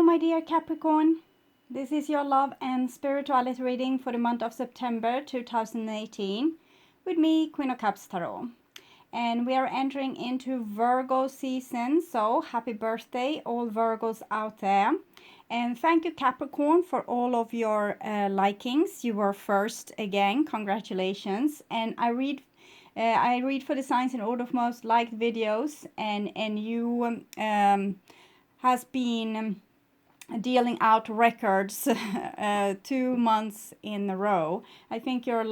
my dear Capricorn. This is your love and spirituality reading for the month of September 2018 with me, Queen of Cups Tarot. And we are entering into Virgo season, so happy birthday all Virgos out there. And thank you, Capricorn, for all of your likings. You were first again, congratulations. And I read for the signs in order of most liked videos, and you has been dealing out records 2 months in a row. I think your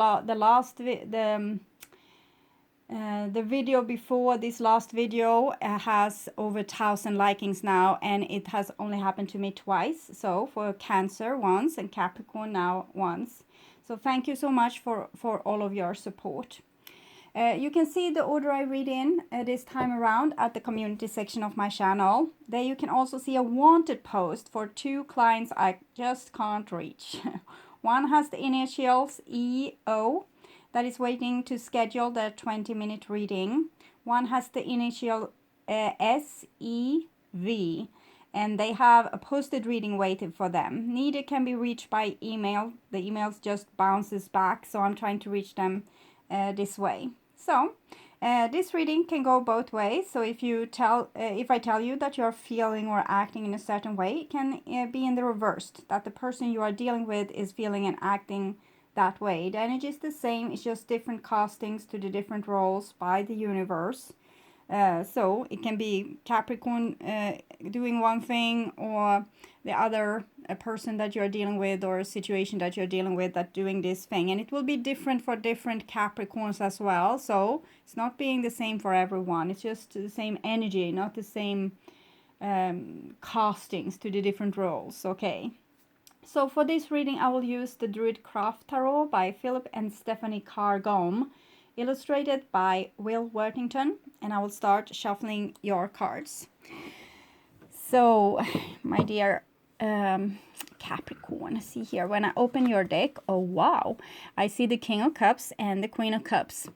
the video before this last video has over 1,000 likings now, and it has only happened to me twice. So for Cancer once and Capricorn now once. So thank you so much for all of your support. You can see the order I read in this time around at the community section of my channel. There you can also see a wanted post for 2 clients I just can't reach. One has the initials EO that is waiting to schedule their 20-minute reading. One has the initial SEV, and they have a posted reading waiting for them. Neither can be reached by email. The emails just bounces back, so I'm trying to reach them this way. So this reading can go both ways. So if I tell you that you're feeling or acting in a certain way, it can be in the reverse, that the person you are dealing with is feeling and acting that way. The energy is the same, it's just different castings to the different roles by the universe. So it can be Capricorn doing one thing, or the other person that you're dealing with, or a situation that you're dealing with that doing this thing. And it will be different for different Capricorns as well. So it's not being the same for everyone. It's just the same energy, not the same castings to the different roles. Okay. So for this reading, I will use the Druidcraft Tarot by Philip and Stephanie Cargom, illustrated by Will Worthington, and I will start shuffling your cards. So, my dear Capricorn, see here, when I open your deck, oh wow, I see the King of Cups and the Queen of Cups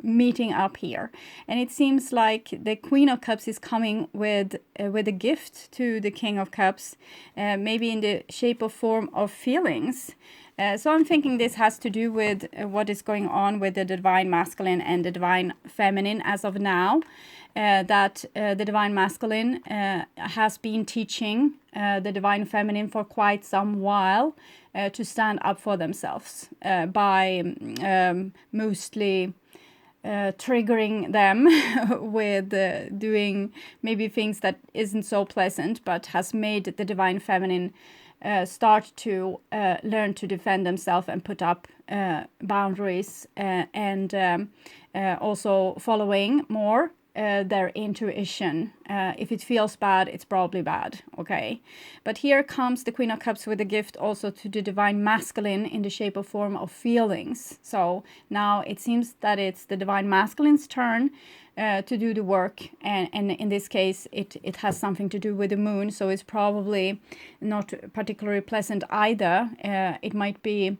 meeting up here. And it seems like the Queen of Cups is coming with a gift to the King of Cups, maybe in the shape or form of feelings. So I'm thinking this has to do with what is going on with the Divine Masculine and the Divine Feminine as of now. That the Divine Masculine has been teaching the Divine Feminine for quite some while to stand up for themselves by mostly triggering them with doing maybe things that isn't so pleasant, but has made the Divine Feminine start to learn to defend themselves and put up boundaries, and also following more their intuition. If it feels bad, it's probably bad, okay? But here comes the Queen of Cups with a gift also to the Divine Masculine in the shape or form of feelings. So now it seems that it's the Divine Masculine's turn to do the work, and in this case it has something to do with the moon, so it's probably not particularly pleasant either. It might be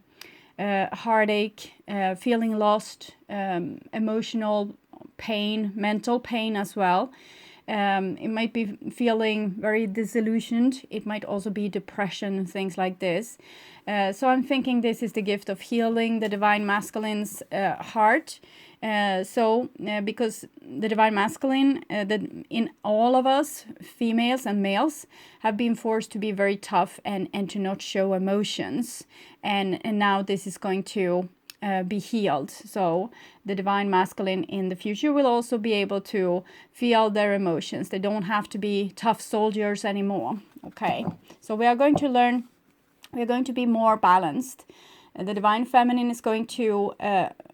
heartache, feeling lost, emotional pain, mental pain as well. It might be feeling very disillusioned. It might also be depression, things like this. So I'm thinking this is the gift of healing the Divine Masculine's heart. Because the Divine Masculine, in all of us, females and males, have been forced to be very tough and to not show emotions. And now this is going to be healed. So the Divine Masculine in the future will also be able to feel their emotions. They don't have to be tough soldiers anymore. Okay, so we are going to learn, we're going to be more balanced. The Divine Feminine is going to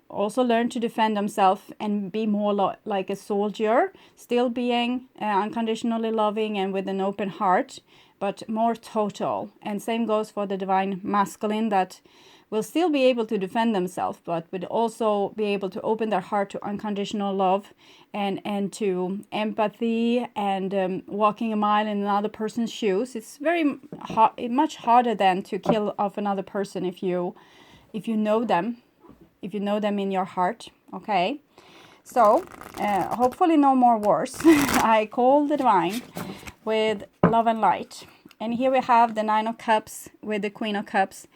also learn to defend themselves and be more like a soldier, still being unconditionally loving and with an open heart, but more total. And same goes for the Divine Masculine, that will still be able to defend themselves, but would also be able to open their heart to unconditional love and to empathy and walking a mile in another person's shoes. It's very much harder than to kill off another person if you know them, in your heart. Okay, so hopefully no more wars. I call the Divine with love and light. And here we have the Nine of Cups with the Queen of Cups.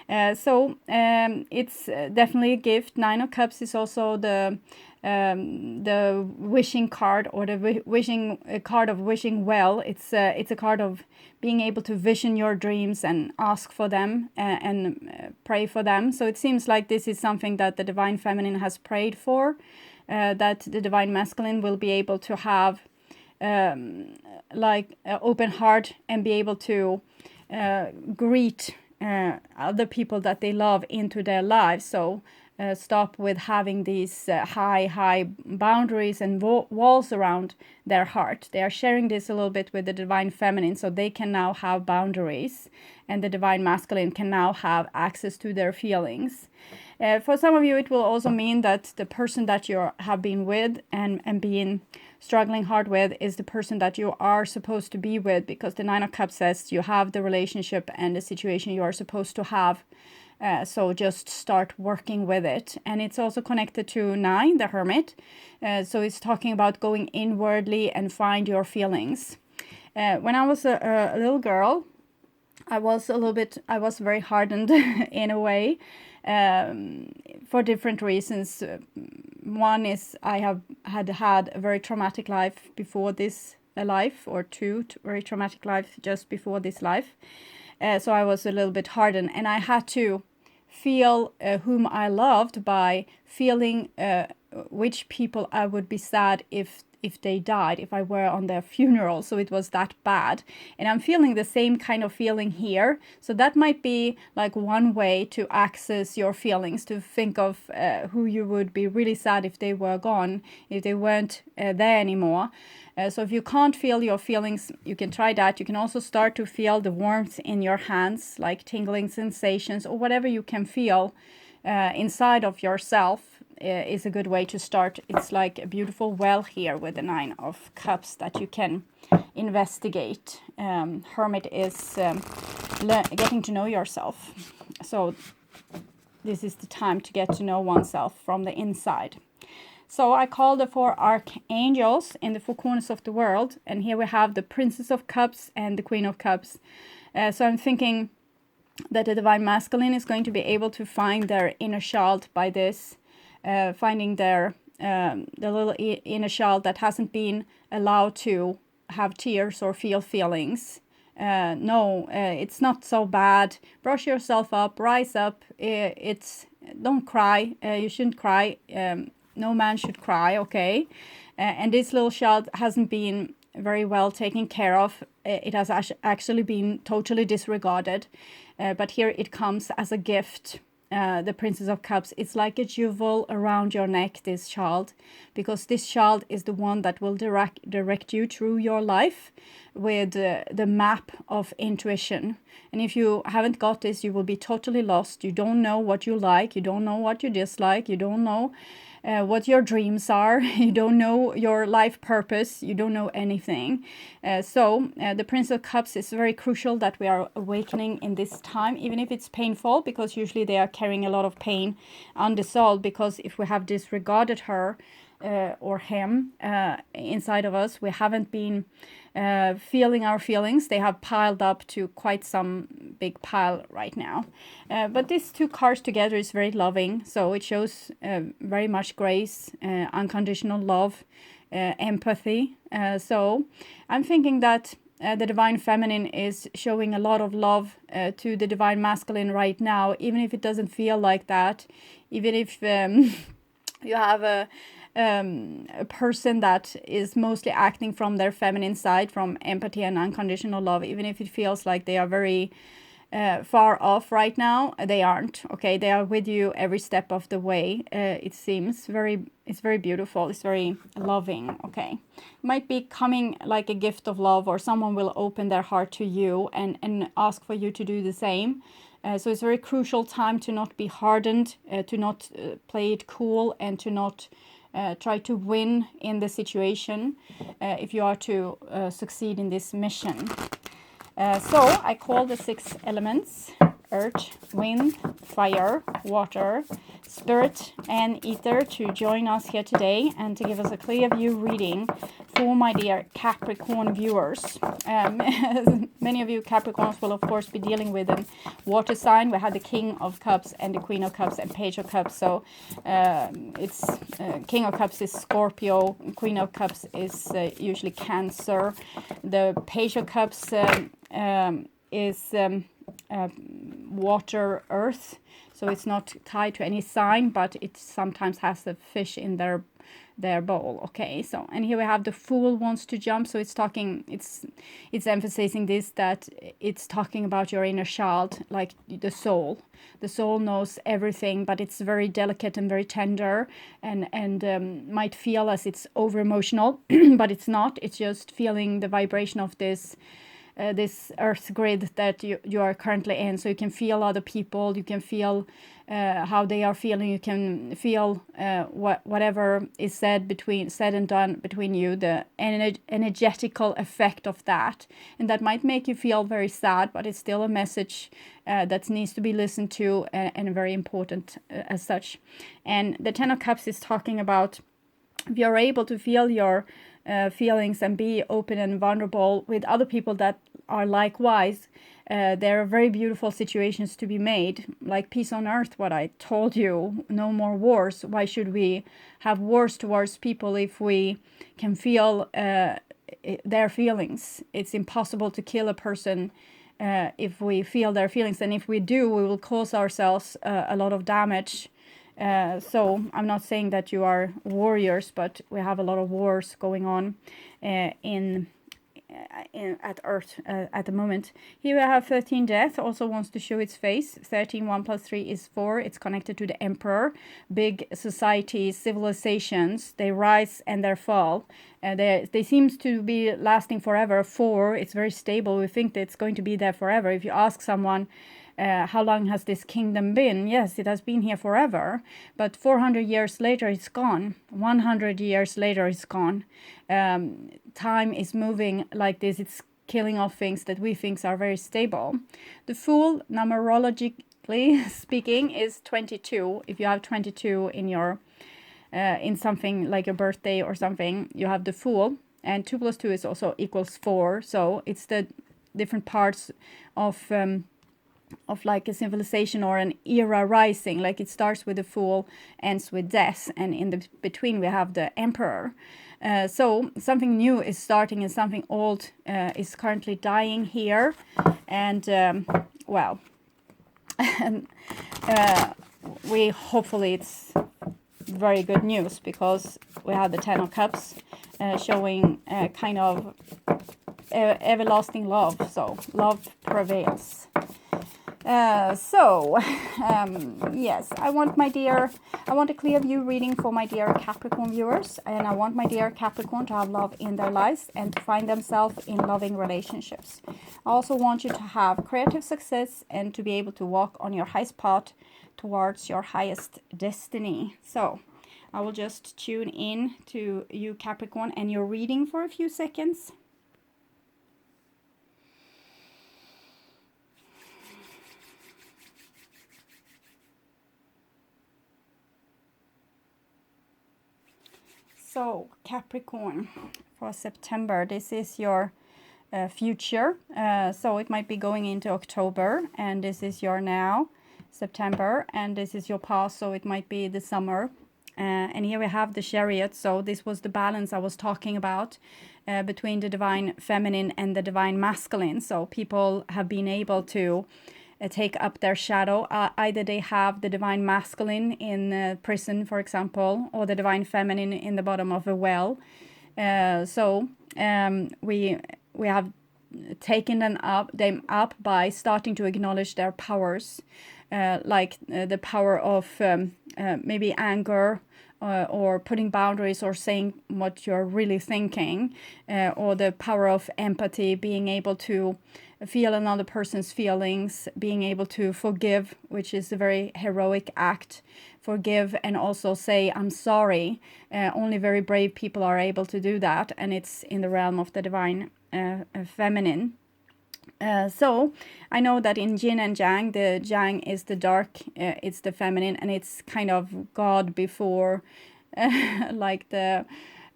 It's definitely a gift. Nine of Cups is also the wishing card, or the wishing card of wishing well. It's a card of being able to vision your dreams and ask for them and pray for them. So it seems like this is something that the Divine Feminine has prayed for, that the Divine Masculine will be able to have like an open heart and be able to greet other people that they love into their lives. So stop with having these high boundaries and walls around their heart. They are sharing this a little bit with the Divine Feminine, so they can now have boundaries, and the Divine Masculine can now have access to their feelings. For some of you, it will also mean that the person that you have been with and been struggling hard with is the person that you are supposed to be with, because the Nine of Cups says you have the relationship and the situation you are supposed to have. So just start working with it. And it's also connected to 9, the Hermit. So it's talking about going inwardly and find your feelings. When I was a little girl, I was very hardened in a way, for different reasons. One is I had a very traumatic life before this life, or two very traumatic life just before this life. So I was a little bit hardened, and I had to feel whom I loved by feeling which people I would be sad if they died, if I were on their funeral. So it was that bad. And I'm feeling the same kind of feeling here. So that might be like one way to access your feelings, to think of who you would be really sad if they were gone, if they weren't there anymore. So if you can't feel your feelings, you can try that. You can also start to feel the warmth in your hands, like tingling sensations, or whatever you can feel inside of yourself. Is a good way to start. It's like a beautiful well here with the Nine of Cups that you can investigate. Hermit is getting to know yourself. So this is the time to get to know oneself from the inside. So I call the 4 archangels in the 4 corners of the world. And here we have the Princess of Cups and the Queen of Cups. So I'm thinking that the Divine Masculine is going to be able to find their inner child by this. Finding their the little inner child that hasn't been allowed to have tears or feel feelings. It's not so bad. Brush yourself up, rise up. Don't cry. You shouldn't cry. No man should cry, okay? And this little child hasn't been very well taken care of. It has actually been totally disregarded. But here it comes as a gift. The Princess of Cups, it's like a jewel around your neck, this child, because this child is the one that will direct you through your life with the map of intuition. And if you haven't got this, you will be totally lost. You don't know what you like, you don't know what you dislike, you don't know what your dreams are, you don't know your life purpose, you don't know anything. So the Prince of Cups is very crucial that we are awakening in this time, even if it's painful, because usually they are carrying a lot of pain undissolved, because if we have disregarded her or him inside of us, we haven't been feeling our feelings. They have piled up to quite some big pile right now. But these 2 cards together is very loving. So it shows very much grace, unconditional love, empathy. So I'm thinking that the Divine Feminine is showing a lot of love to the Divine Masculine right now, even if it doesn't feel like that. Even if you have a person that is mostly acting from their feminine side, from empathy and unconditional love, even if it feels like they are very far off right now, they aren't, okay? They are with you every step of the way. It seems it's very beautiful, it's very loving, okay? Might be coming like a gift of love, or someone will open their heart to you and ask for you to do the same. So it's a very crucial time to not be hardened, to not play it cool, and to not try to win in the situation if you are to succeed in this mission. So I call the 6 elements earth, wind, fire, water, spirit, and ether to join us here today and to give us a clear view reading for my dear Capricorn viewers. Many of you Capricorns will of course be dealing with a water sign. We have the King of Cups and the Queen of Cups and Page of Cups. So it's King of Cups is Scorpio, Queen of Cups is usually Cancer. The Page of Cups is water, earth, so it's not tied to any sign, but it sometimes has a fish in their bowl. Okay, so and here we have the Fool wants to jump, so it's talking, it's emphasizing this, that it's talking about your inner child, like the soul. The soul knows everything, but it's very delicate and very tender, and might feel as it's over emotional, but it's not. It's just feeling the vibration of this earth grid that you are currently in. So you can feel other people, you can feel how they are feeling, you can feel whatever is said and done between you, the energetical effect of that. And that might make you feel very sad, but it's still a message that needs to be listened to, and very important as such. And the Ten of Cups is talking about, if you're able to feel your feelings and be open and vulnerable with other people that are likewise, there are very beautiful situations to be made, like peace on earth, what I told you, no more wars. Why should we have wars towards people if we can feel their feelings? It's impossible to kill a person if we feel their feelings, and if we do, we will cause ourselves a lot of damage. So I'm not saying that you are warriors, but we have a lot of wars going on at Earth at the moment. Here we have 13 Death, also wants to show its face. 13, 1 plus 3 is 4. It's connected to the Emperor. Big societies, civilizations, they rise and they fall. They seem to be lasting forever. 4, it's very stable. We think that it's going to be there forever. If you ask someone, how long has this kingdom been? Yes, it has been here forever, but 400 years later it's gone. 100 years later it's gone. Time is moving like this. It's killing off things that we think are very stable. The Fool, numerologically speaking, is 22. If you have 22 in your in something like your birthday or something, you have the Fool, and 2 plus 2 is also equals 4. So it's the different parts of like a civilization or an era rising. Like it starts with the Fool, ends with death, and in the between we have the Emperor. So something new is starting and something old is currently dying here. And well, we hopefully it's very good news, because we have the Ten of Cups showing kind of everlasting love. So love prevails. Yes, I want a clear view reading for my dear Capricorn viewers, and I want my dear Capricorn to have love in their lives and to find themselves in loving relationships. I also want you to have creative success and to be able to walk on your highest path towards your highest destiny. So I will just tune in to you, Capricorn, and your reading for a few seconds. So Capricorn, for September, this is your future. So it might be going into October, and this is your now, September, and this is your past, so it might be the summer. And here we have the Chariot. So this was the balance I was talking about between the divine feminine and the divine masculine. So people have been able to take up their shadow. Either they have the divine masculine in prison, for example, or the divine feminine in the bottom of a well. We have taken them up by starting to acknowledge their powers, like the power of maybe anger, or putting boundaries, or saying what you're really thinking, or the power of empathy, being able to feel another person's feelings, being able to forgive, which is a very heroic act. Forgive and also say, I'm sorry. Only very brave people are able to do that, and it's in the realm of the divine feminine. So I know that in yin and yang, the yang is the dark, it's the feminine, and it's kind of God before, like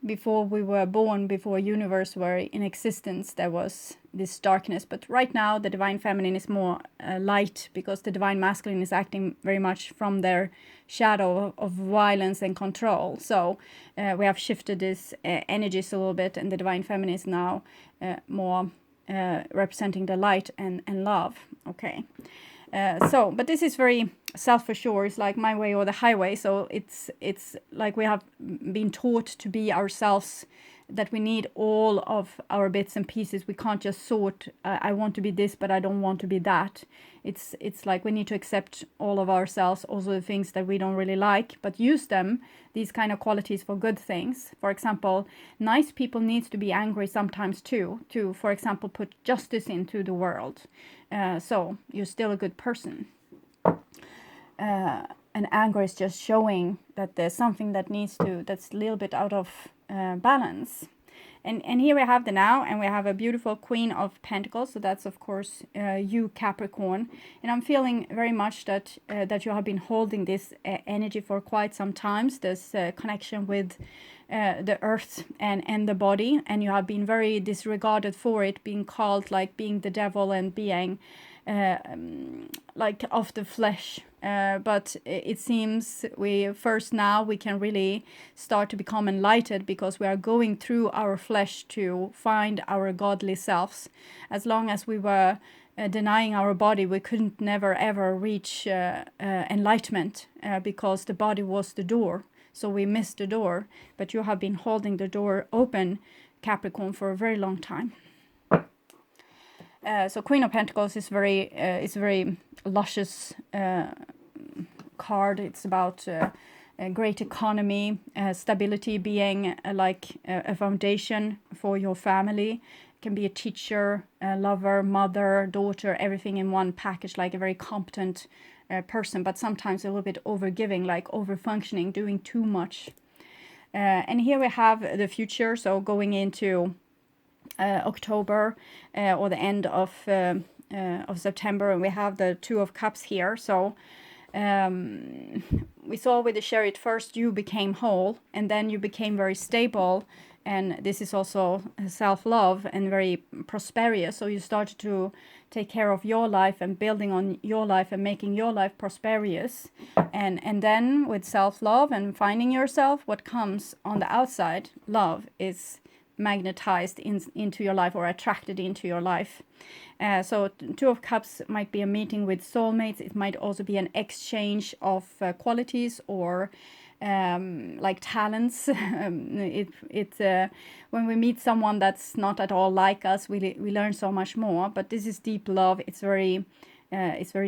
before we were born, before universe were in existence, there was this darkness. But right now, the divine feminine is more light, because the divine masculine is acting very much from their shadow of violence and control. So we have shifted this energies a little bit, and the divine feminine is now more representing the light and love. Okay. But this is very self-assured. It's like my way or the highway. So it's like we have been taught to be ourselves, that we need all of our bits and pieces. We can't just sort, I want to be this, but I don't want to be that. It's like we need to accept all of ourselves, also the things that we don't really like, but use them, these kind of qualities, for good things. For example, nice people needs to be angry sometimes too, to, for example, put justice into the world. So you're still a good person. And anger is just showing that there's something that that's a little bit out of balance. And here we have the now, and we have a beautiful Queen of Pentacles. So that's, of course, you, Capricorn. And I'm feeling very much that that you have been holding this energy for quite some time, this connection with the earth and the body. And you have been very disregarded for it, being called like being the devil and being like of the flesh. But it seems now we can really start to become enlightened, because we are going through our flesh to find our godly selves. As long as we were denying our body, we couldn't never ever reach enlightenment, because the body was the door. So we missed the door. But you have been holding the door open, Capricorn, for a very long time. So Queen of Pentacles is a very luscious card. It's about a great economy, stability, being like a foundation for your family. It can be a teacher, a lover, mother, daughter, everything in one package, like a very competent person, but sometimes a little bit overgiving, like over-functioning, doing too much. And here we have the future, so going into October or the end of September, and we have the Two of Cups here. So we saw with the Chariot, first you became whole, and then you became very stable, and this is also self-love and very prosperous. So you started to take care of your life and building on your life and making your life prosperous, and then with self-love and finding yourself, what comes on the outside, love, is magnetized into your life or attracted into your life. So Two of Cups might be a meeting with soulmates. It might also be an exchange of qualities or like talents. When we meet someone that's not at all like us, we learn so much more. But this is deep love. It's very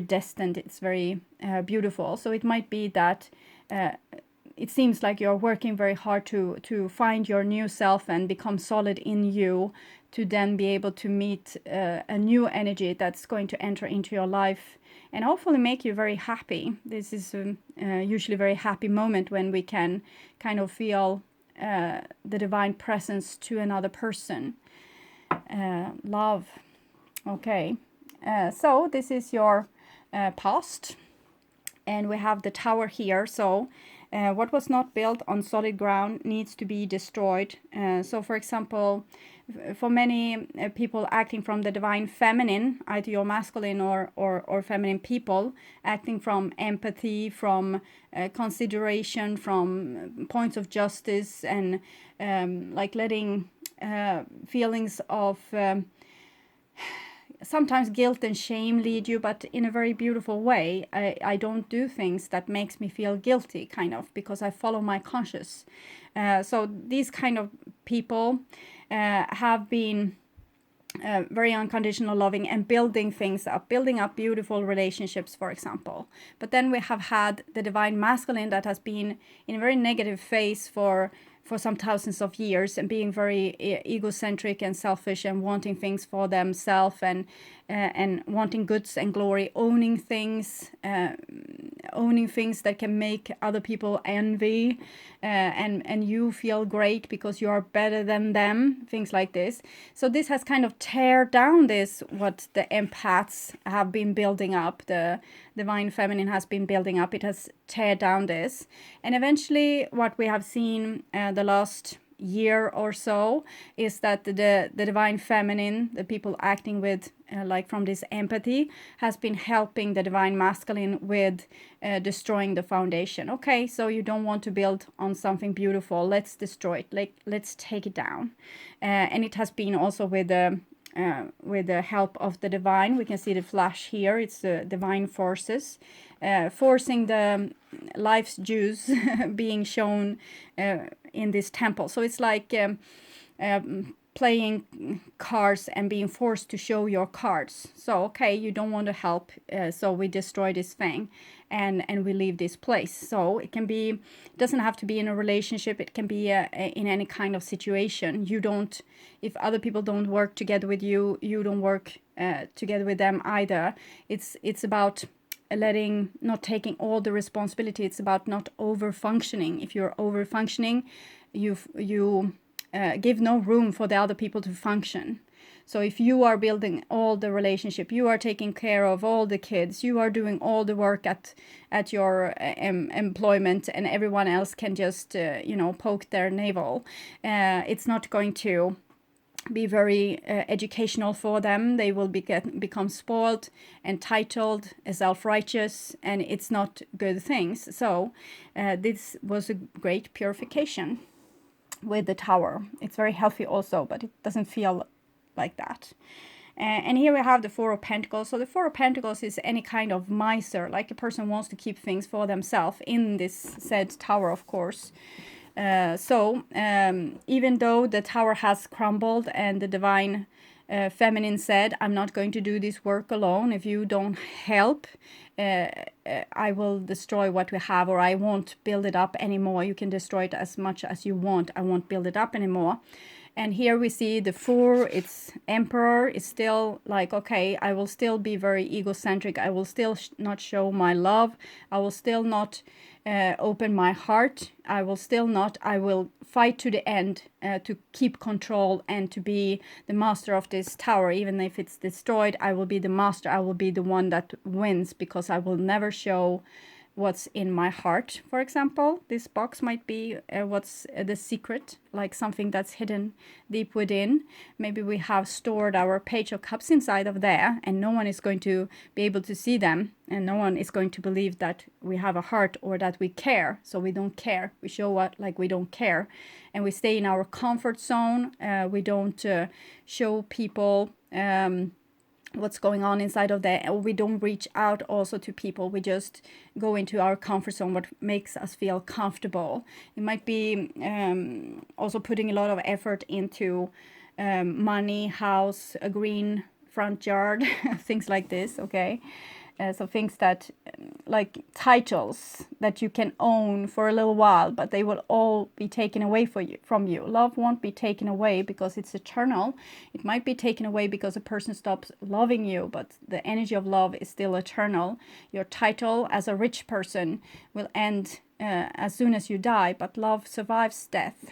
destined. It's very beautiful. So it might be that it seems like you're working very hard to find your new self and become solid in you, to then be able to meet a new energy that's going to enter into your life and hopefully make you very happy. This is usually a very happy moment when we can kind of feel the divine presence to another person. Love. Okay. So this is your past. And we have the Tower here. So what was not built on solid ground needs to be destroyed. So for example, for many people acting from the divine feminine, either your masculine or feminine people, acting from empathy, from consideration, from points of justice, and like letting feelings of sometimes guilt and shame lead you, but in a very beautiful way. I don't do things that makes me feel guilty, kind of, because I follow my conscience. So these kind of people have been very unconditional loving and building things up, building up beautiful relationships, for example. But then we have had the divine masculine that has been in a very negative phase for some thousands of years, and being very egocentric and selfish and wanting things for themselves, and and wanting goods and glory, owning things that can make other people envy, and you feel great because you are better than them, things like this. So this has kind of tear down this, what the empaths have been building up, the divine feminine has been building up. It has tear down this, and eventually what we have seen the last year or so is that the divine feminine, the people acting with like from this empathy, has been helping the divine masculine with destroying the foundation. Okay, so you don't want to build on something beautiful, let's destroy it, like let's take it down. And it has been also with the help of the divine. We can see the flash here, it's the divine forces forcing the life's juice being shown in this temple. So it's like playing cards and being forced to show your cards. So okay, you don't want to help, so we destroy this thing and we leave this place. So it can be, it doesn't have to be in a relationship, it can be in any kind of situation. You don't, if other people don't work together with you, you don't work together with them either. It's about not taking all the responsibility. It's about not over functioning. If you're over functioning, you give no room for the other people to function. So if you are building all the relationship, you are taking care of all the kids, you are doing all the work at your employment, and everyone else can just poke their navel, it's not going to be very educational for them. They will become spoiled, entitled, self-righteous, and it's not good things. So this was a great purification with the Tower. It's very healthy also, but it doesn't feel like that. And here we have the Four of Pentacles. So the Four of Pentacles is any kind of miser, like a person wants to keep things for themselves in this said Tower, of course. Even though the Tower has crumbled and the divine feminine said, I'm not going to do this work alone. If you don't help, I will destroy what we have, or I won't build it up anymore. You can destroy it as much as you want. I won't build it up anymore. And here we see the Four, it's Emperor. It's still like, okay, I will still be very egocentric. I will still not show my love. I will still not open my heart. I will fight to the end to keep control and to be the master of this tower. Even if it's destroyed, I will be the master. I will be the one that wins, because I will never show what's in my heart. For example, this box might be what's the secret, like something that's hidden deep within. Maybe we have stored our Page of Cups inside of there, and no one is going to be able to see them, and no one is going to believe that we have a heart or that we care. So we don't care. We show what, like, we don't care, and we stay in our comfort zone. We don't show people what's going on inside of there. We don't reach out also to people. We just go into our comfort zone, what makes us feel comfortable. It might be also putting a lot of effort into money, house, a green front yard, things like this, okay? So things that, like titles that you can own for a little while, but they will all be taken away from you. Love won't be taken away because it's eternal. It might be taken away because a person stops loving you, but the energy of love is still eternal. Your title as a rich person will end as soon as you die, but love survives death.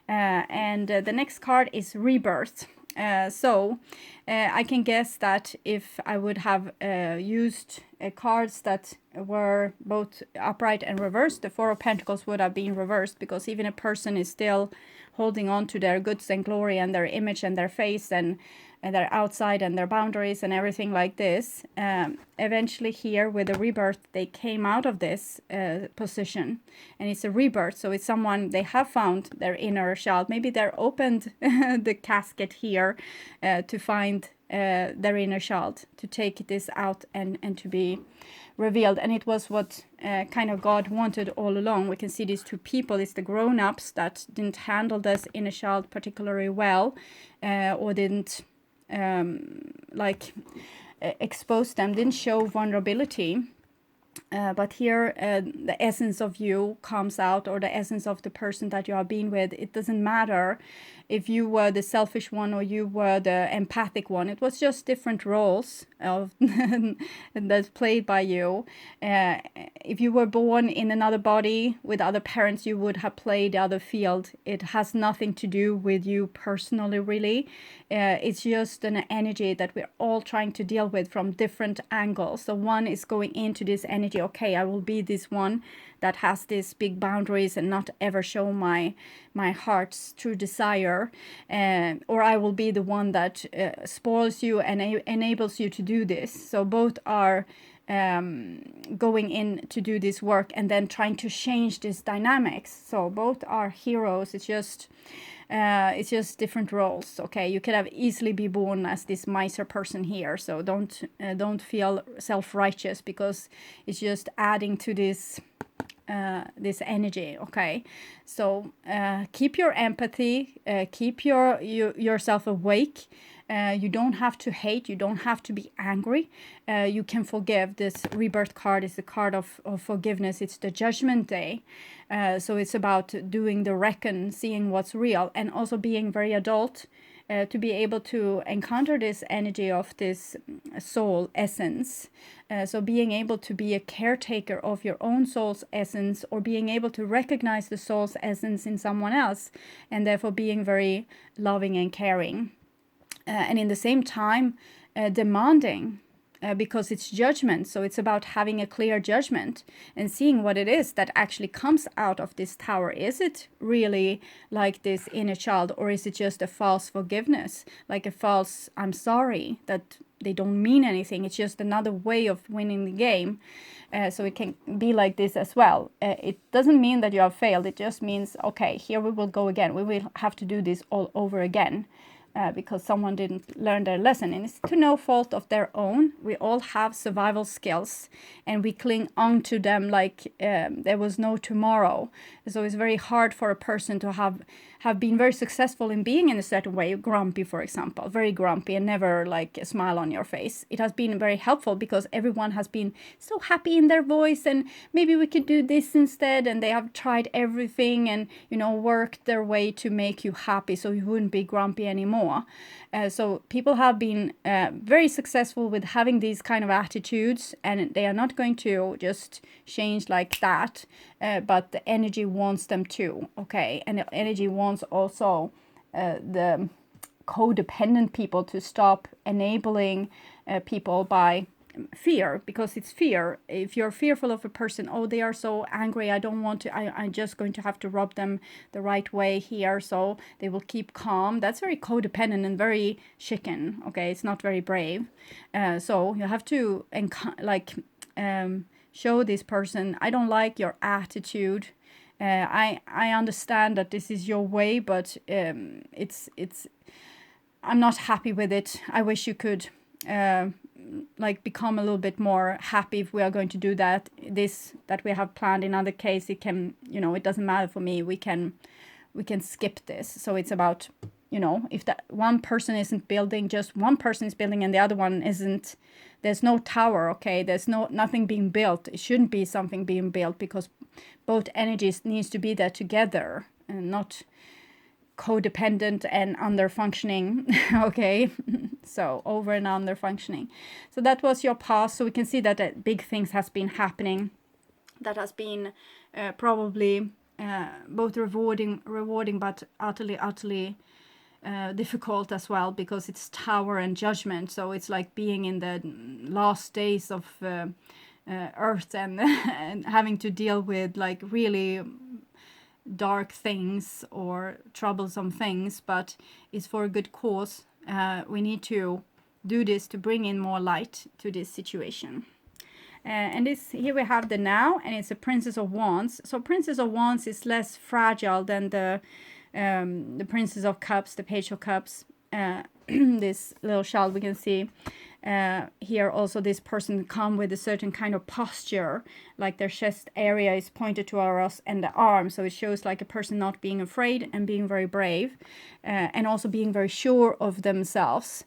And the next card is Rebirth. I can guess that if I would have used cards that were both upright and reversed, the Four of Pentacles would have been reversed, because even a person is still holding on to their goods and glory and their image and their face and their outside and their boundaries and everything like this. Eventually here with the Rebirth, they came out of this position, and it's a rebirth. So it's someone, they have found their inner child. Maybe they're opened the casket here to find their inner child, to take this out and to be revealed. And it was what kind of God wanted all along. We can see these two people. It's the grown-ups that didn't handle this inner child particularly well, or didn't expose them, didn't show vulnerability. But here, the essence of you comes out, or the essence of the person that you have been with. It doesn't matter if you were the selfish one or you were the empathic one. It was just different roles of that's played by you. If you were born in another body with other parents, you would have played the other field. It has nothing to do with you personally, really. It's just an energy that we're all trying to deal with from different angles. So one is going into this energy, okay, I will be this one that has these big boundaries and not ever show my heart's true desire, or I will be the one that spoils you and enables you to do this. So both are going in to do this work and then trying to change this dynamics. So both are heroes. It's just different roles. Okay, you could have easily be born as this miser person here, so don't feel self-righteous, because it's just adding to this this energy. Okay, so keep your empathy, keep yourself awake. You don't have to hate, you don't have to be angry. You can forgive. This rebirth card is the card of forgiveness. It's the judgment day. So it's about doing the reckon, seeing what's real, and also being very adult to be able to encounter this energy of this soul essence. So being able to be a caretaker of your own soul's essence, or being able to recognize the soul's essence in someone else, and therefore being very loving and caring. And in the same time, demanding, because it's judgment. So it's about having a clear judgment and seeing what it is that actually comes out of this tower. Is it really like this inner child, or is it just a false forgiveness, like a false I'm sorry, that they don't mean anything? It's just another way of winning the game. So it can be like this as well. It doesn't mean that you have failed. It just means, okay, here we will go again. We will have to do this all over again. Because someone didn't learn their lesson, and it's to no fault of their own. We all have survival skills, and we cling on to them like there was no tomorrow. So it's very hard for a person to have been very successful in being in a certain way, grumpy, for example, very grumpy and never like a smile on your face. It has been very helpful because everyone has been so happy in their voice, and maybe we could do this instead, and they have tried everything and, you know, worked their way to make you happy so you wouldn't be grumpy anymore. So people have been very successful with having these kind of attitudes, and they are not going to just change like that, but the energy wants them to. Okay, and the energy wants also the codependent people to stop enabling people by fear, because it's fear. If you're fearful of a person, oh, they are so angry, I don't want to, I'm just going to have to rub them the right way here so they will keep calm. That's very codependent and very chicken. Okay, it's not very brave. So you have to show this person, I don't like your attitude. I understand that this is your way, but it's I'm not happy with it. I wish you could become a little bit more happy if we are going to do that. This that we have planned. In other case, it can, you know, it doesn't matter for me. We can skip this. So it's about, you know, if that one person isn't building, just one person is building and the other one isn't, there's no tower. Okay, there's nothing being built. It shouldn't be something being built, because both energies needs to be there together and not codependent and under functioning. Okay, so over and under functioning. So that was your past. So we can see that big things has been happening that has been probably both rewarding but utterly difficult as well, because it's tower and judgment. So it's like being in the last days of earth and and having to deal with like really dark things or troublesome things, but it's for a good cause. We need to do this to bring in more light to this situation. And this here we have the now, and it's a Princess of Wands. So Princess of Wands is less fragile than the Princess of Cups, the Page of Cups. This little child we can see. Here also this person come with a certain kind of posture, like their chest area is pointed to us and the arm, so it shows like a person not being afraid and being very brave, and also being very sure of themselves.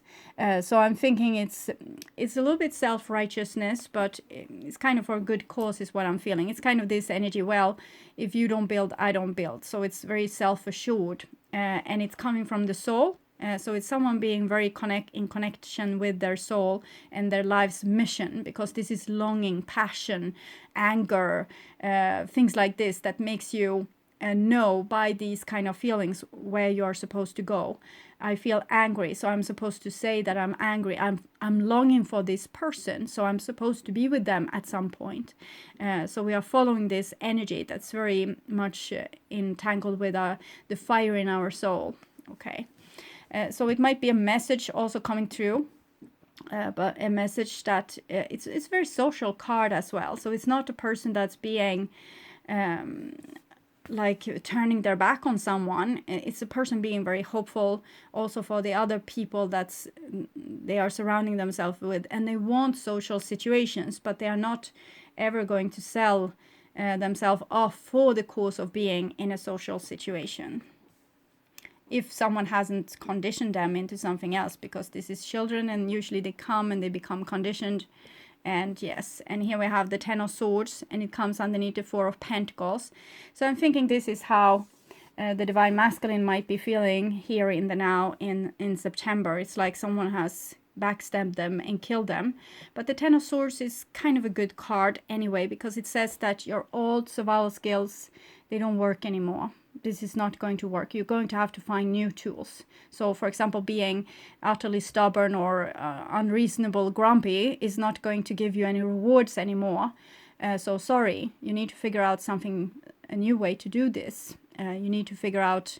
So I'm thinking it's a little bit self-righteousness, but it's kind of for a good cause is what I'm feeling. It's kind of this energy, well, if you don't build, I don't build. So it's very self-assured, and it's coming from the soul. So it's someone being very in connection with their soul and their life's mission, because this is longing, passion, anger, things like this that makes you know by these kind of feelings where you are supposed to go. I feel angry, so I'm supposed to say that I'm angry. I'm longing for this person, so I'm supposed to be with them at some point. So we are following this energy that's very much entangled with the fire in our soul. Okay. So it might be a message also coming through, but a message that it's a very social card as well. So it's not a person that's being like turning their back on someone. It's a person being very hopeful also for the other people they are surrounding themselves with, and they want social situations, but they are not ever going to sell themselves off for the cause of being in a social situation, if someone hasn't conditioned them into something else, because this is children and usually they come and they become conditioned. And yes, and here we have the 10 of Swords, and it comes underneath the 4 of Pentacles. So I'm thinking this is how the Divine Masculine might be feeling here in the now in September. It's like someone has backstabbed them and killed them. But the 10 of Swords is kind of a good card anyway, because it says that your old survival skills, they don't work anymore. This is not going to work. You're going to have to find new tools. So, for example, being utterly stubborn or unreasonable, grumpy is not going to give you any rewards anymore. So, sorry, you need to figure out a new way to do this. You need to figure out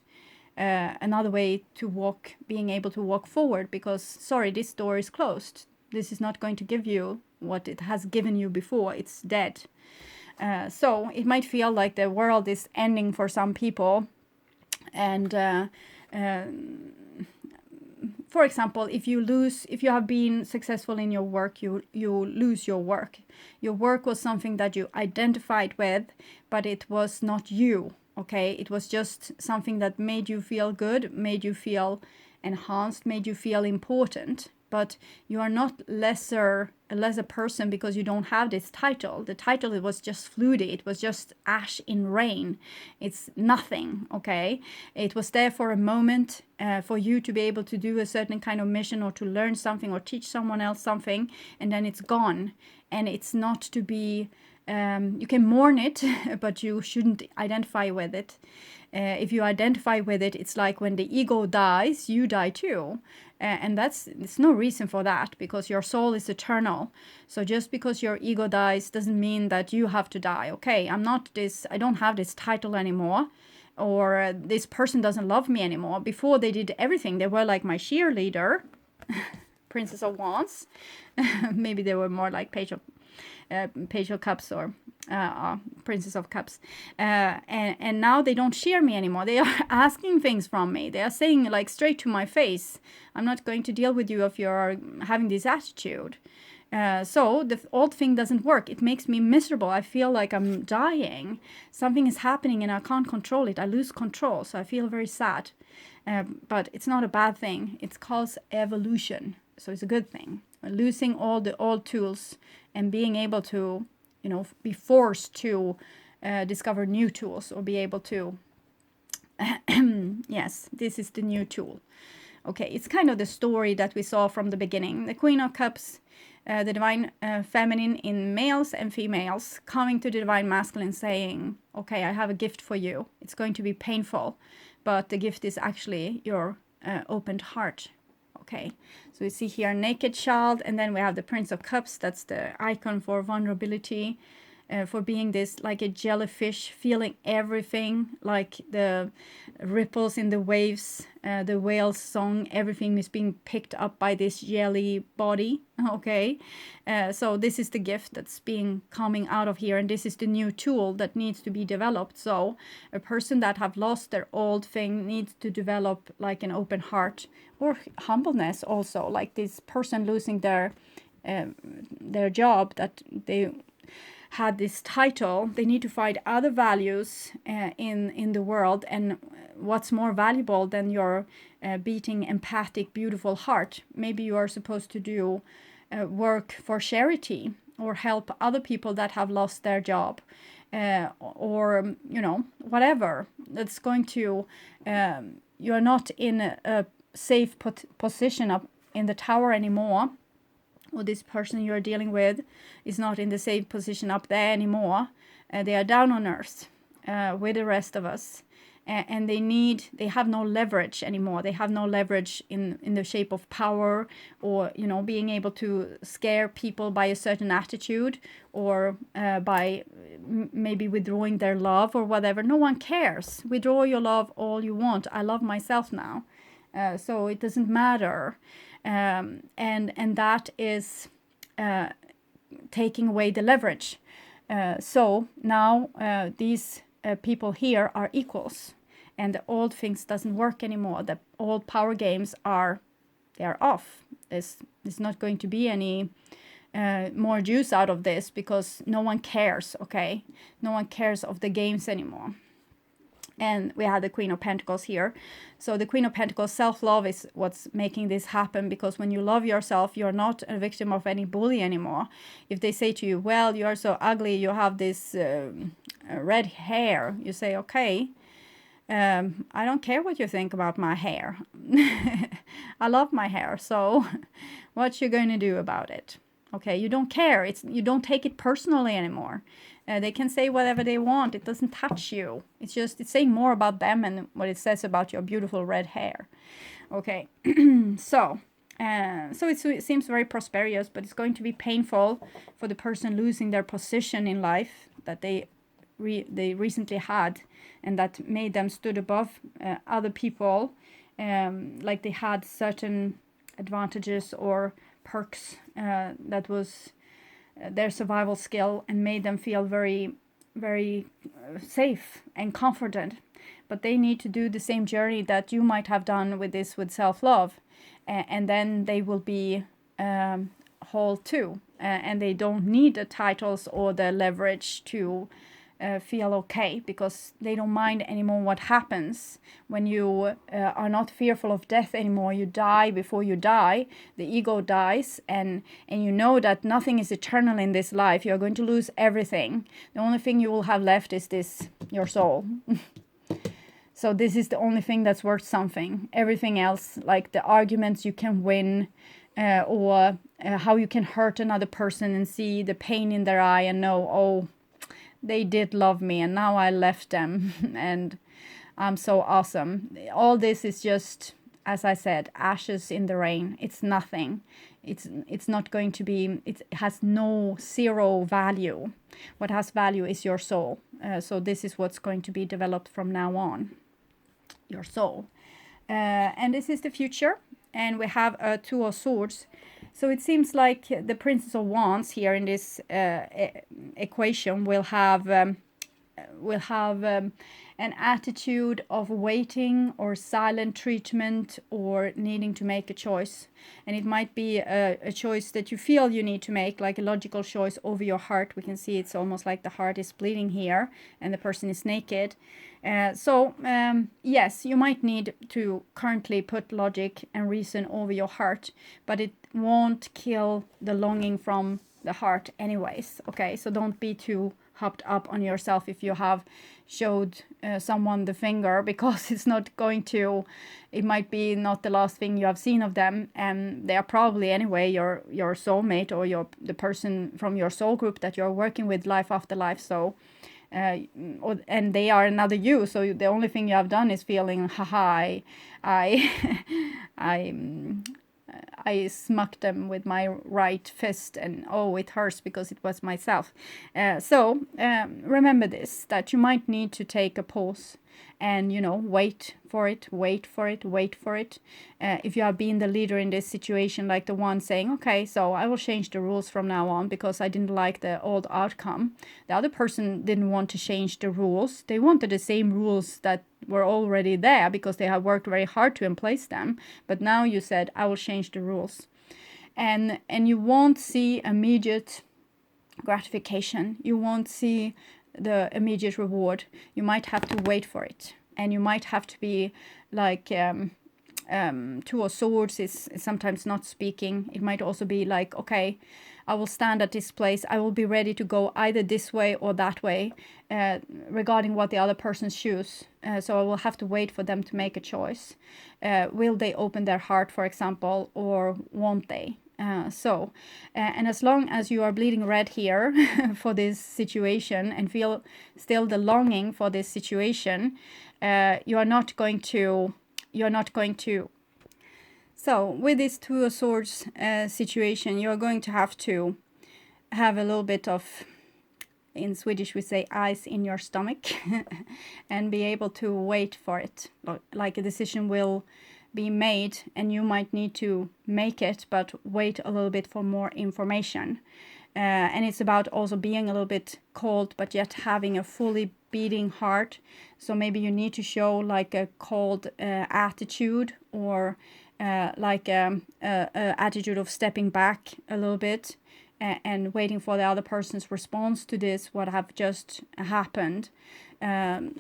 another way to being able to walk forward, because, sorry, this door is closed. This is not going to give you what it has given you before. It's dead. So it might feel like the world is ending for some people. And for example, if you have been successful in your work, you lose your work. Your work was something that you identified with, but it was not you. Okay, it was just something that made you feel good, made you feel enhanced, made you feel important. But you are not a lesser person because you don't have this title. The title, it was just fluid. It was just ash in rain. It's nothing, okay? It was there for a moment for you to be able to do a certain kind of mission or to learn something or teach someone else something, and then it's gone. And it's not to be, you can mourn it, but you shouldn't identify with it. If you identify with it, it's like when the ego dies, you die too. And there's no reason for that, because your soul is eternal. So just because your ego dies doesn't mean that you have to die. Okay, I don't have this title anymore, or this person doesn't love me anymore. Before, they did everything. They were like my cheerleader, Princess of Wands. Maybe they were more like Page of Cups or Princess of Cups, and now they don't cheer me anymore. They are asking things from me. They are saying like straight to my face, I'm not going to deal with you if you're having this attitude. So the old thing doesn't work. It makes me miserable. I feel like I'm dying. Something is happening and I can't control it. I lose control, so I feel very sad. But it's not a bad thing. It's called evolution, so it's a good thing. Losing all the old tools and being able to, be forced to discover new tools, or be able to, yes, this is the new tool. Okay, it's kind of the story that we saw from the beginning. The Queen of Cups, the Divine Feminine in males and females, coming to the Divine Masculine saying, okay, I have a gift for you. It's going to be painful, but the gift is actually your opened heart. Okay, so we see here Naked Child, and then we have the Prince of Cups. That's the icon for vulnerability. for being this like a jellyfish, feeling everything, like the ripples in the waves, the whale's song, everything is being picked up by this jelly body. Okay, so this is the gift that's being coming out of here, and this is the new tool that needs to be developed. So a person that have lost their old thing needs to develop like an open heart or humbleness also, like this person losing their job, that they had this title, they need to find other values in the world. And what's more valuable than your beating, empathic, beautiful heart? Maybe you are supposed to do work for charity or help other people that have lost their job, or you know, whatever that's going to you're not in a safe position up in the tower anymore, or this person you're dealing with is not in the same position up there anymore. They are down on earth with the rest of us, and they have no leverage anymore. They have no leverage in the shape of power, or you know, being able to scare people by a certain attitude, or by maybe withdrawing their love or whatever. No one cares. Withdraw your love all you want. I love myself now, so it doesn't matter. And that is taking away the leverage. So now these people here are equals, and the old things doesn't work anymore. The old power games are off. There's not going to be any more juice out of this, because no one cares. Okay, no one cares of the games anymore. And we had the Queen of Pentacles here. So the Queen of Pentacles, self-love is what's making this happen, because when you love yourself, you're not a victim of any bully anymore. If they say to you, well, you are so ugly, you have this red hair, you say, okay, I don't care what you think about my hair. I love my hair, so what you going to do about it? Okay, you don't care. You don't take it personally anymore. They can say whatever they want. It doesn't touch you. It's saying more about them and what it says about your beautiful red hair. Okay, so it seems very prosperous, but it's going to be painful for the person losing their position in life that they recently had, and that made them stood above other people, like they had certain advantages or perks that was their survival skill, and made them feel very, very safe and confident. But they need to do the same journey that you might have done with self-love, and then they will be whole too, and they don't need the titles or the leverage to feel okay, because they don't mind anymore what happens when you are not fearful of death anymore. You die before you die. The ego dies, and you know that nothing is eternal in this life. You're going to lose everything. The only thing you will have left is your soul. So this is the only thing that's worth something. Everything else, like the arguments you can win, or how you can hurt another person and see the pain in their eye and know, oh, they did love me and now I left them and I'm so awesome. All this is just, as I said, ashes in the rain. It's nothing. It's not going to be, it has zero value. What has value is your soul. So this is what's going to be developed from now on, your soul. And this is the future. And we have a Two of Swords. So it seems like the Princess of Wands here in this equation will have an attitude of waiting or silent treatment, or needing to make a choice. And it might be a choice that you feel you need to make, like a logical choice over your heart. We can see it's almost like the heart is bleeding here and the person is naked. Yes, you might need to currently put logic and reason over your heart, but it won't kill the longing from the heart anyways. Okay, so don't be too hopped up on yourself if you have showed someone the finger, because it's not going to, it might be not the last thing you have seen of them, and they are probably anyway your soulmate, or the person from your soul group that you're working with life after life. So and they are another you, so the only thing you have done is feeling, haha, I I smacked them with my right fist, and oh, it hurts because it was myself. So remember this, that you might need to take a pause and, you know, wait for it. If you have been the leader in this situation, like the one saying, okay, so I will change the rules from now on because I didn't like the old outcome. The other person didn't want to change the rules. They wanted the same rules that were already there because they have worked very hard to place them. But now you said, I will change the rules. And you won't see immediate gratification. You won't see the immediate reward. You might have to wait for it. And you might have to be like, Two of Swords is sometimes not speaking. It might also be like, okay, I will stand at this place. I will be ready to go either this way or that way, regarding what the other person choose. So I will have to wait for them to make a choice. Will they open their heart, for example, or won't they? And as long as you are bleeding red here for this situation and feel still the longing for this situation, you're not going to. So with this Two of Swords situation, you're going to have a little bit of, in Swedish we say, ice in your stomach, and be able to wait for it. Like a decision will be made and you might need to make it, but wait a little bit for more information. And it's about also being a little bit cold, but yet having a fully beating heart. So maybe you need to show like a cold attitude, or like a attitude of stepping back a little bit and waiting for the other person's response to this, what have just happened.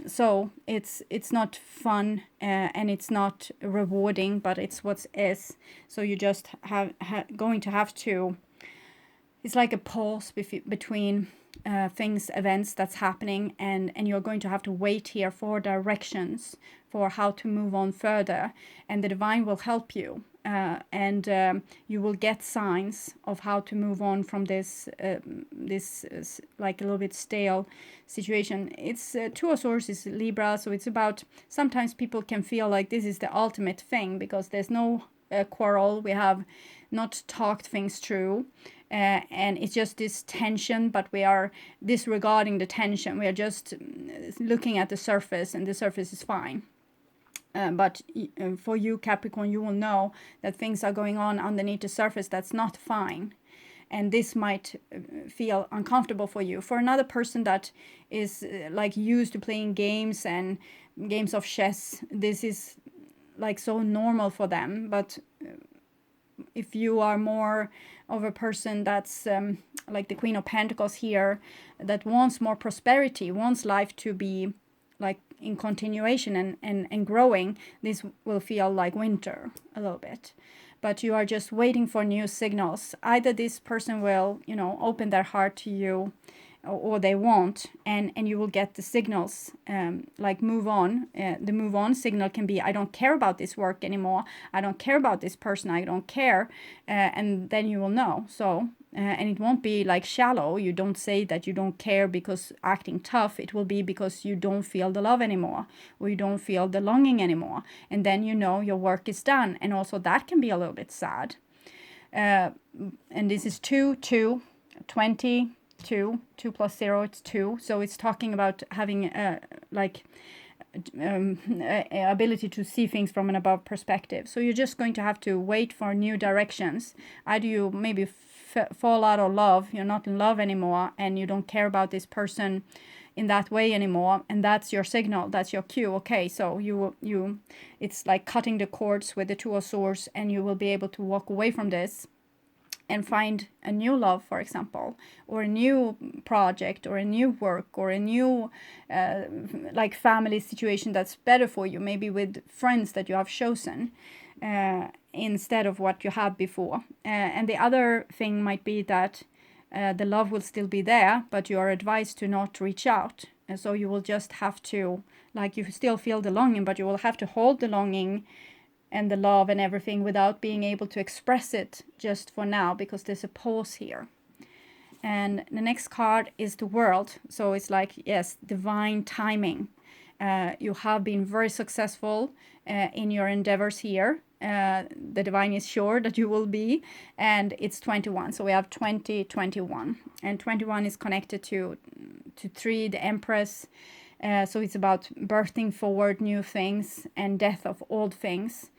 So it's not fun and it's not rewarding, but it's what is. So you just going to have to. It's like a pause between events that's happening, and you're going to have to wait here for directions for how to move on further, and the divine will help you, and you will get signs of how to move on from this like a little bit stale situation. It's Two of Swords is Libra, so it's about, sometimes people can feel like this is the ultimate thing because there's no quarrel, we have not talked things through. And it's just this tension, but we are disregarding the tension. We are just looking at the surface, and the surface is fine. But for you, Capricorn, you will know that things are going on underneath the surface that's not fine. And this might feel uncomfortable for you. For another person that is like used to playing games and games of chess, this is like so normal for them. But if you are more of a person that's like the Queen of Pentacles here, that wants more prosperity, wants life to be like in continuation and growing, this will feel like winter a little bit. But you are just waiting for new signals. Either this person will, you know, open their heart to you, or they won't, and you will get the signals, like move on. The move on signal can be, I don't care about this work anymore, I don't care about this person, I don't care, and then you will know. So and it won't be like shallow. You don't say that you don't care because acting tough. It will be because you don't feel the love anymore, or you don't feel the longing anymore, and then you know your work is done. And also that can be a little bit sad. And this is 2, 20. 2 plus 0, it's 2. So it's talking about having ability to see things from an above perspective. So you're just going to have to wait for new directions. Either you maybe fall out of love, you're not in love anymore, and you don't care about this person in that way anymore, and that's your signal, that's your cue. Okay, so you it's like cutting the cords with the Two of Swords, and you will be able to walk away from this and find a new love, for example, or a new project, or a new work, or a new like family situation that's better for you, maybe with friends that you have chosen instead of what you had before. And the other thing might be that the love will still be there, but you are advised to not reach out. And so you will just have to, like, you still feel the longing, but you will have to hold the longing and the love and everything without being able to express it just for now, because there's a pause here. And the next card is the World. So it's like, yes, divine timing. You have been very successful in your endeavors here. the divine is sure that you will be, and it's 21. So we have 2021, and 21 is connected to 3, the Empress. So it's about birthing forward new things and death of old things.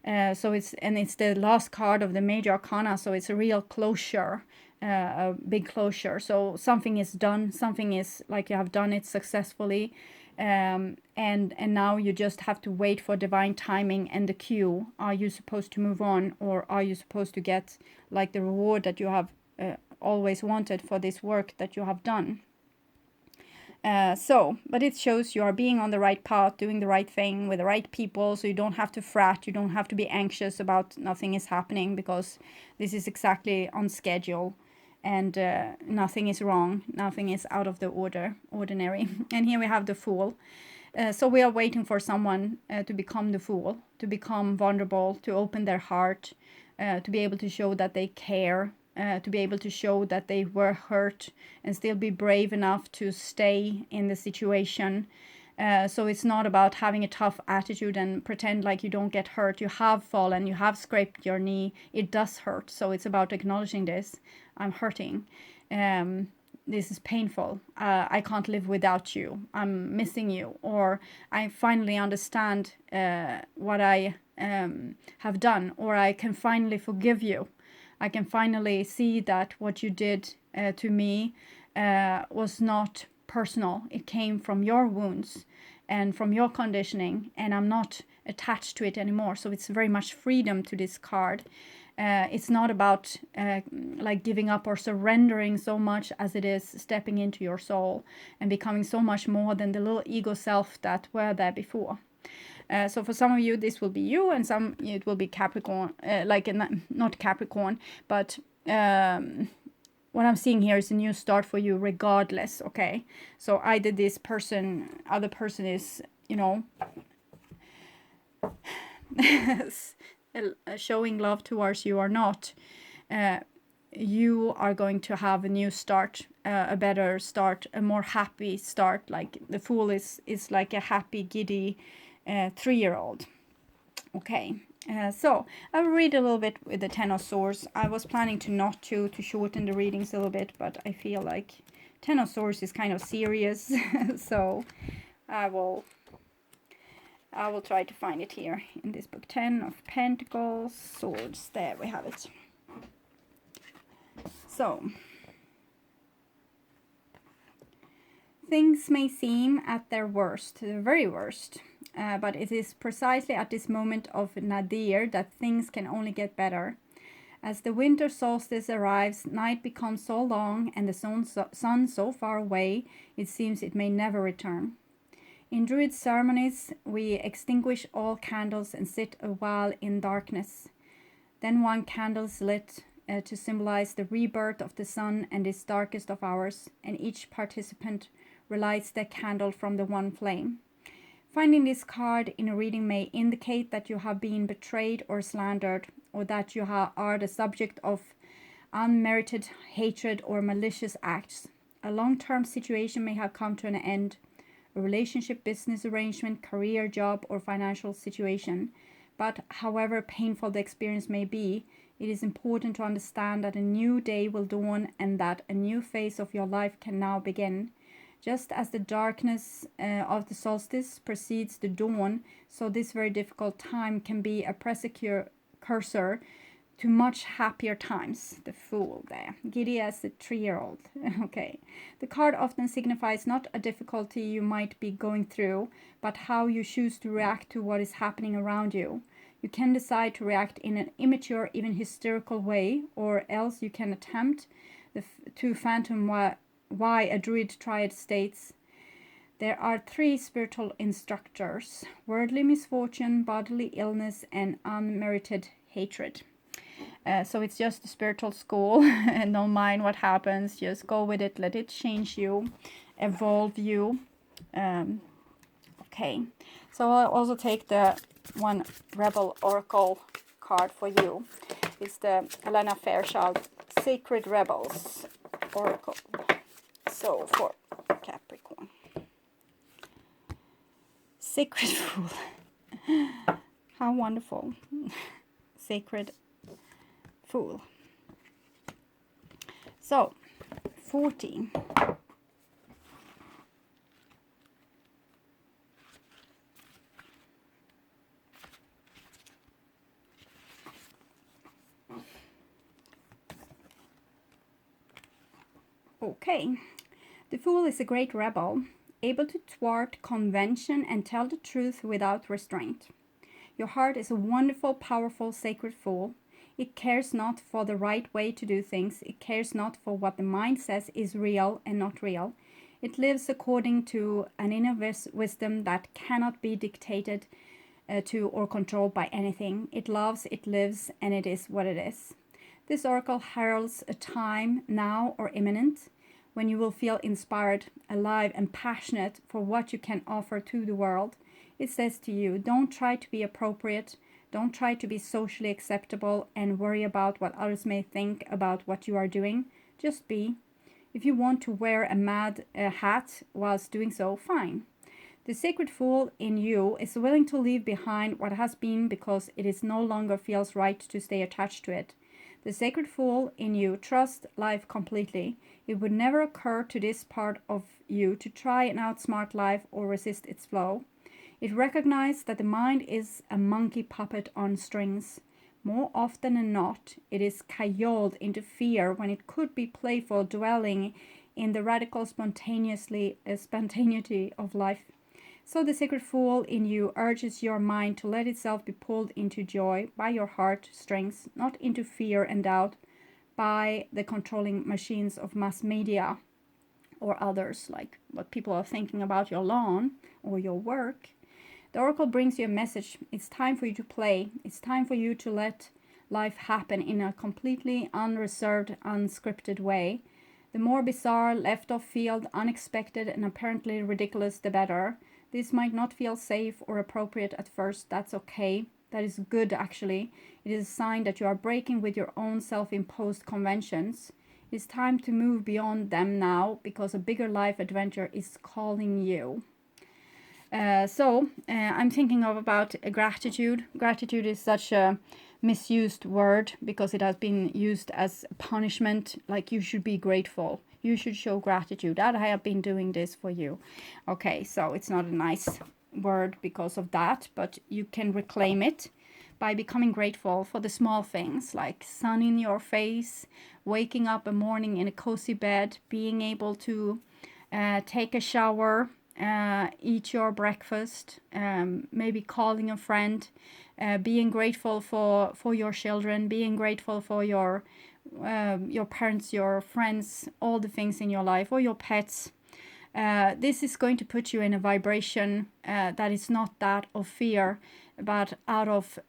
So it's the last card of the major arcana, so it's a real closure, a big closure. So something is done, something is like you have done it successfully, and now you just have to wait for divine timing and the cue. Are you supposed to move on, or are you supposed to get like the reward that you have always wanted for this work that you have done? But it shows you are being on the right path, doing the right thing with the right people, so you don't have to fret, you don't have to be anxious about nothing is happening, because this is exactly on schedule, and nothing is wrong, nothing is out of the ordinary. And here we have the Fool. So we are waiting for someone to become the Fool, to become vulnerable, to open their heart, to be able to show that they care, to be able to show that they were hurt and still be brave enough to stay in the situation. So it's not about having a tough attitude and pretend like you don't get hurt. You have fallen, you have scraped your knee, it does hurt. So it's about acknowledging this. I'm hurting. This is painful. I can't live without you. I'm missing you. Or I finally understand what I have done, or I can finally forgive you. I can finally see that what you did to me was not personal. It came from your wounds and from your conditioning, and I'm not attached to it anymore. So it's very much freedom to this card. It's not about like giving up or surrendering so much as it is stepping into your soul and becoming so much more than the little ego self that were there before. So for some of you, this will be you, and some it will be Capricorn, not Capricorn, but what I'm seeing here is a new start for you regardless, okay? So either this person, other person is, you know, showing love towards you or not, you are going to have a new start, a better start, a more happy start. Like the Fool is like a happy, giddy 3-year-old. Okay, so I'll read a little bit with the Ten of Swords. I was planning to shorten the readings a little bit, but I feel like Ten of Swords is kind of serious, so I will try to find it here in this book. 10 of Pentacles, Swords. There we have it. So, things may seem at their worst, the very worst, but it is precisely at this moment of nadir that things can only get better. As the winter solstice arrives, night becomes so long and the sun so far away, it seems it may never return. In Druid ceremonies, we extinguish all candles and sit a while in darkness. Then one candle is lit to symbolize the rebirth of the sun and its darkest of hours, and each participant relights their candle from the one flame. Finding this card in a reading may indicate that you have been betrayed or slandered, or that you are the subject of unmerited hatred or malicious acts. A long-term situation may have come to an end, a relationship, business arrangement, career, job, or financial situation. But however painful the experience may be, it is important to understand that a new day will dawn and that a new phase of your life can now begin. Just as the darkness of the solstice precedes the dawn, so this very difficult time can be a precursor to much happier times. The Fool there. Giddy as the 3-year-old. Okay. The card often signifies not a difficulty you might be going through, but how you choose to react to what is happening around you. You can decide to react in an immature, even hysterical way, or else you can attempt to fathom why a Druid triad states, there are 3 spiritual instructors: worldly misfortune, bodily illness, and unmerited hatred. So it's just a spiritual school, and don't mind what happens, just go with it, let it change you, evolve you. Okay, so I'll also take the one Rebel Oracle card for you. It's the Elena Fairchild Sacred Rebels Oracle. So for Capricorn. Sacred Fool. How wonderful. Sacred Fool. So, 40. Okay. The Fool is a great rebel, able to thwart convention and tell the truth without restraint. Your heart is a wonderful, powerful, sacred Fool. It cares not for the right way to do things. It cares not for what the mind says is real and not real. It lives according to an inner wisdom that cannot be dictated to or controlled by anything. It loves, it lives, and it is what it is. This oracle heralds a time, now or imminent, when you will feel inspired, alive, and passionate for what you can offer to the world. It says to you, don't try to be appropriate, don't try to be socially acceptable and worry about what others may think about what you are doing. Just be. If you want to wear a mad hat whilst doing so, fine. The sacred Fool in you is willing to leave behind what has been because it is no longer feels right to stay attached to it. The sacred Fool in you trusts life completely. It would never occur to this part of you to try and outsmart life or resist its flow. It recognizes that the mind is a monkey puppet on strings. More often than not, it is cajoled into fear when it could be playful, dwelling in the radical spontaneity of life. So the sacred Fool in you urges your mind to let itself be pulled into joy by your heart strings, not into fear and doubt by the controlling machines of mass media or others, like what people are thinking about your lawn or your work. The oracle brings you a message. It's time for you to play. It's time for you to let life happen in a completely unreserved, unscripted way. The more bizarre, left of field, unexpected, and apparently ridiculous, the better. This might not feel safe or appropriate at first. That's okay. That is good, actually. It is a sign that you are breaking with your own self-imposed conventions. It is time to move beyond them now because a bigger life adventure is calling you. I'm thinking about gratitude. Gratitude is such a misused word because it has been used as punishment, like you should be grateful. You should show gratitude. That I have been doing this for you. Okay, so it's not a nice word because of that, but you can reclaim it by becoming grateful for the small things like sun in your face, waking up a morning in a cozy bed, being able to take a shower, eat your breakfast, maybe calling a friend, being grateful for your children, being grateful for your parents, your friends, all the things in your life, or your pets. This is going to put you in a vibration that is not that of fear, but out of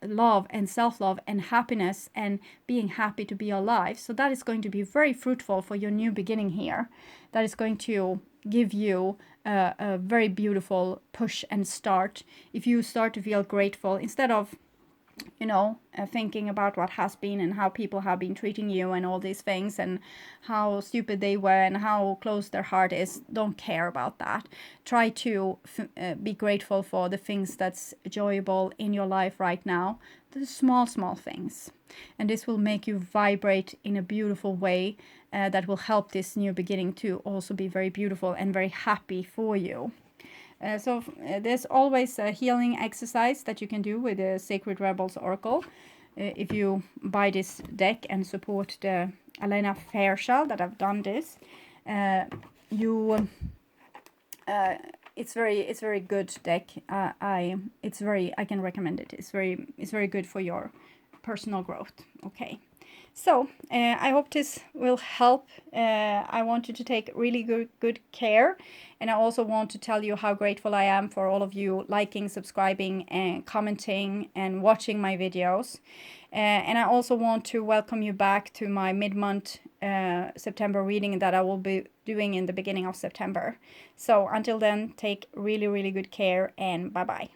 love and self-love and happiness and being happy to be alive. So that is going to be very fruitful for your new beginning here. That is going to give you a very beautiful push and start if you start to feel grateful instead of thinking about what has been and how people have been treating you and all these things and how stupid they were and how close their heart is. Don't care about that. Try to be grateful for the things that's enjoyable in your life right now, the small things, and this will make you vibrate in a beautiful way that will help this new beginning to also be very beautiful and very happy for you. There's always a healing exercise that you can do with the Sacred Rebels Oracle. If you buy this deck and support the Elena Fairchild that I've done this, it's very good deck. I can recommend it. It's very good for your personal growth. Okay. So I hope this will help. I want you to take really good care, and I also want to tell you how grateful I am for all of you liking, subscribing, and commenting and watching my videos. And I also want to welcome you back to my mid-month September reading that I will be doing in the beginning of September. So until then, take really good care, and bye bye.